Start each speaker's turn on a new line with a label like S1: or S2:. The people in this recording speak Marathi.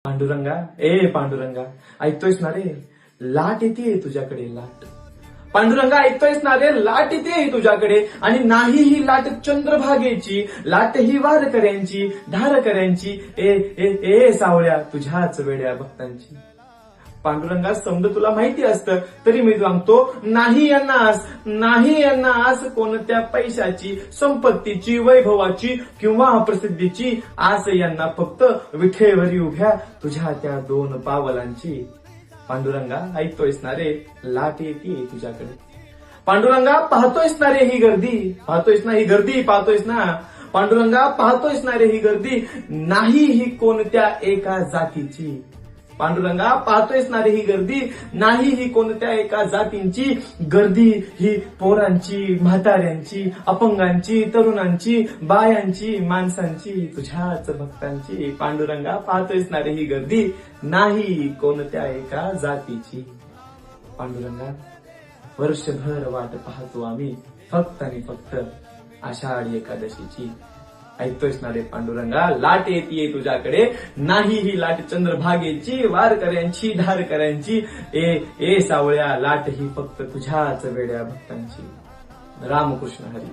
S1: पांडुरंगा, ए पांडुरंगा, ऐकतोयस ना रे? लाट येते तुझ्याकडे, लाट. पांडुरंगा, ऐकतोयस ना रे? लाट येते तुझ्याकडे, आणि नाही ही लाट चंद्रभागेची, लाट ही वारकऱ्यांची, धारकऱ्यांची, ए ए ए सावळ्या तुझ्याच वेड्या भक्तांची. पांडुरंगा, समज तुला माहिती असतं तरी मी सांगतो, नाही यांना आस कोणत्या पैशाची, संपत्तीची, वैभवाची किंवा प्रसिद्धीची आस यांना फक्त विठेवरी उभ्या तुझ्या त्या 2 पावलांची. पांडुरंगा, ऐकतोयस ना रे? लाट येते तुझ्याकडे. पांडुरंगा, पाहतोयस ना रे ही गर्दी, पाहतोयस ना ही गर्दी, पाहतोयस ना? पांडुरंगा, पाहतोयस ना रे ही गर्दी, नाही ही कोणत्या एका जातीची. पांडुरंगा, पाहतोयस ना रे ही गर्दी, नाही ही कोणत्या एका जातींची. गर्दी ही पोरांची, म्हाताऱ्यांची, अपंगांची, तरुणांची, बायांची, माणसांची, तुझ्याच भक्तांची. पांडुरंगा, पाहतोयस ना रे ही गर्दी, नाही कोणत्या एका जातीची. पांडुरंगा, वर्षभर वाट पाहतो आम्ही फक्त आणि फक्त आषाढी एकादशीची. ऐकतोयस ना रे पांडुरंगा? लाट येते तुझ्याकडे, नाही ही लाट चंद्रभागेची, वारकऱ्यांची, धारकऱ्यांची, ए ए सावळ्या लाट ही फक्त तुझ्याच वेड्या भक्तांची. रामकृष्ण हरी.